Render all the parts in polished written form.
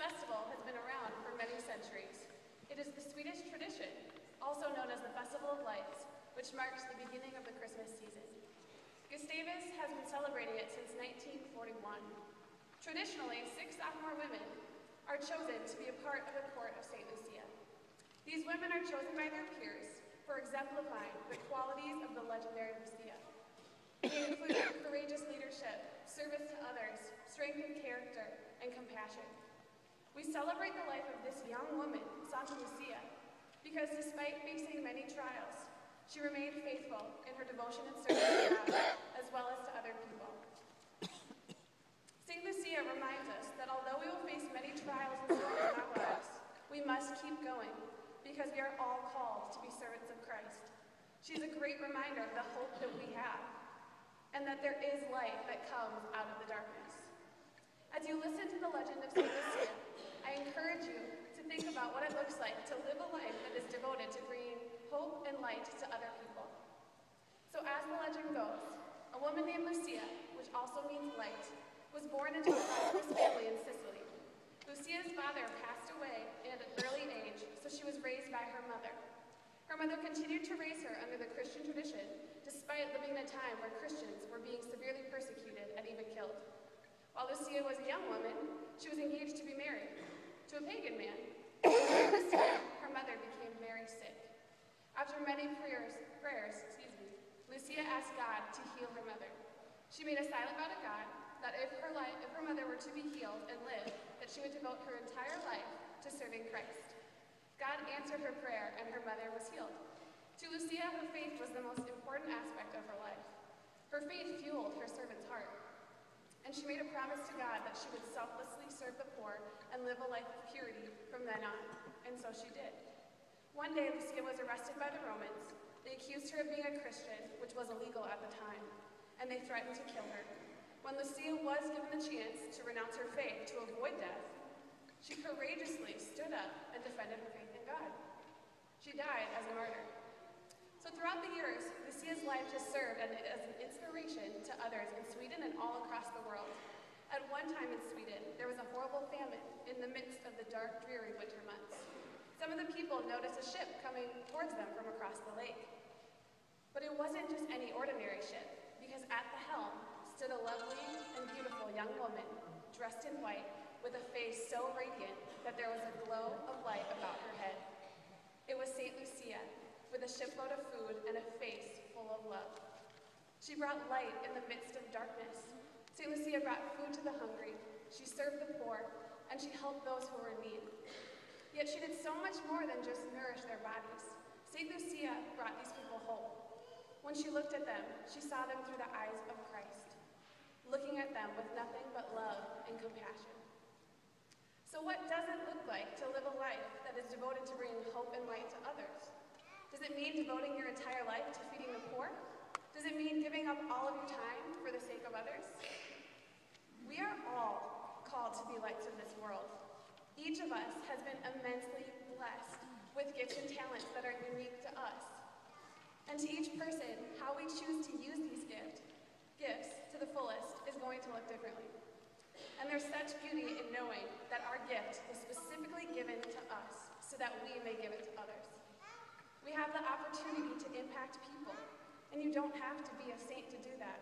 festival has been around for many centuries. It is the Swedish tradition, also known as the Festival of Lights, which marks the beginning of the Christmas season. Gustavus has been celebrating it since 1941. Traditionally, 6 sophomore women are chosen to be a part of the court of St. Lucia. These women are chosen by their peers for exemplifying the qualities of the legendary Lucia. They include courageous leadership, service to others, strength of character, and compassion. We celebrate the life of this young woman, Santa Lucia, because despite facing many trials, she remained faithful in her devotion and service to God, as well as to other people. St. Lucia reminds us that although we will face many trials and storms in our lives, we must keep going, because we are all called to be servants of Christ. She is a great reminder of the hope that we have, and that there is light that comes out of the darkness. As you listen to the legend of St. Lucia, I encourage you to think about what it looks like to live a life that is devoted to bringing hope and light to other people. So as the legend goes, a woman named Lucia, which also means light, was born into a prosperous family in Sicily. Lucia's father passed away at an early age, so she was raised by her mother. Her mother continued to raise her under the Christian tradition, despite living in a time where Christians were being severely persecuted and even killed. While Lucia was a young woman, she was engaged to be married to a pagan man. Her mother became very sick. After many prayers, Lucia asked God to heal her mother. She made a silent vow to God that if her mother were to be healed and live, that she would devote her entire life to serving Christ. God answered her prayer, and her mother was healed. To Lucia, her faith was the most important aspect of her life. Her faith fueled her servant's heart, and she made a promise to God that she would selflessly serve the poor and live a life of purity from then on, and so she did. One day, Lucia was arrested by the Romans. They accused her of being a Christian, which was illegal at the time, and they threatened to kill her. When Lucia was given the chance to renounce her faith to avoid death, she courageously stood up and defended her faith in God. She died as a martyr. So throughout the years, Lucia's life has served as an inspiration to others in Sweden and all across the world. At one time in Sweden, there was a horrible famine in the midst of the dark, dreary winter months. Some of the people noticed a ship coming towards them from across the lake. But it wasn't just any ordinary ship, because at the helm stood a lovely and beautiful young woman, dressed in white, with a face so radiant that there was a glow of light about her head. It was St. Lucia, with a shipload of food and a face full of love. She brought light in the midst of darkness. St. Lucia brought food to the hungry, she served the poor, and she helped those who were in need. Yet she did so much more than just nourish their bodies. St. Lucia brought these people hope. When she looked at them, she saw them through the eyes of Christ, looking at them with nothing but love and compassion. So what does it look like to live a life that is devoted to bringing hope and light to others? Does it mean devoting your entire life to feeding the poor? Does it mean giving up all of your time for the sake of others? We are all called to be lights of this world. Each of us has been immensely blessed with gifts and talents that are unique to us. And to each person, how we choose to use these gifts to the fullest is going to look differently. And there's such beauty in knowing that our gift was specifically given to us so that we may give it to others. We have the opportunity to impact people, and you don't have to be a saint to do that.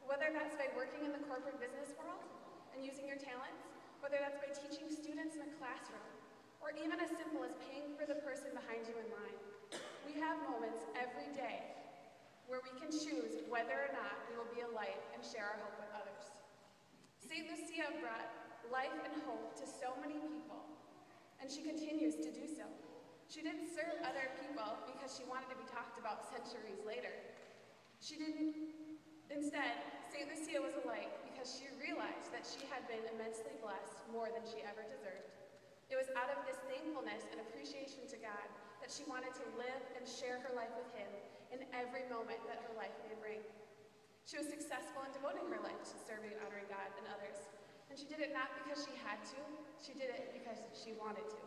Whether that's by working in the corporate business world and using your talents, whether that's by teaching students in a classroom, or even as simple as paying for the person behind you in line. We have moments every day where we can choose whether or not we will be a light and share our hope with others. St. Lucia brought life and hope to so many people, and she continues to do so. She didn't serve other people because she wanted to be talked about centuries later. Instead, St. Lucia was a light because she realized that she had been immensely blessed more than she ever deserved. It was out of this thankfulness and appreciation to God that she wanted to live and share her life with Him in every moment that her life may bring. She was successful in devoting her life to serving and honoring God and others. And she did it not because she had to, she did it because she wanted to.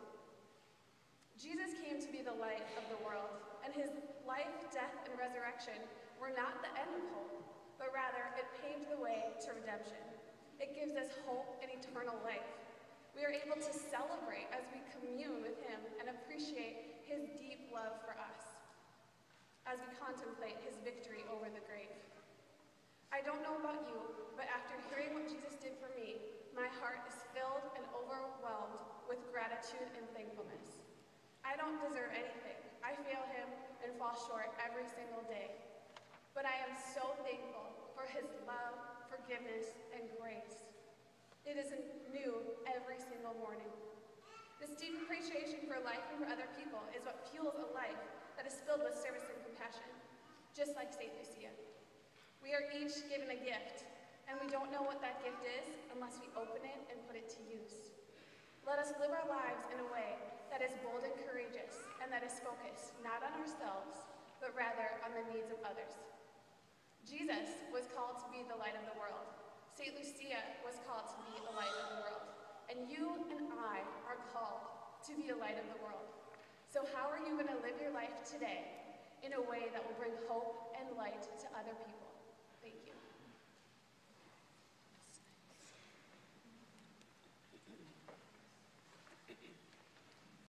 Jesus came to be the light of the world, and His life, death, and resurrection were not the end of hope, but rather it paved the way to redemption. It gives us hope and eternal life. We are able to celebrate as we commune with him and appreciate his deep love for us as we contemplate his victory over the grave. I don't know about you, but after hearing what Jesus did for me, my heart is filled and overwhelmed with gratitude and thankfulness. I don't deserve anything. I fail him and fall short every single day. But I am so thankful for his love, forgiveness, and grace. It is new every single morning. This deep appreciation for life and for other people is what fuels a life that is filled with service and compassion, just like St. Lucia. We are each given a gift, and we don't know what that gift is unless we open it and put it to use. Let us live our lives in a way that is bold and courageous, and that is focused not on ourselves, but rather on the needs of others. Jesus was called to be the light of the world. St. Lucia was called to be a light of the world. And you and I are called to be a light of the world. So how are you going to live your life today in a way that will bring hope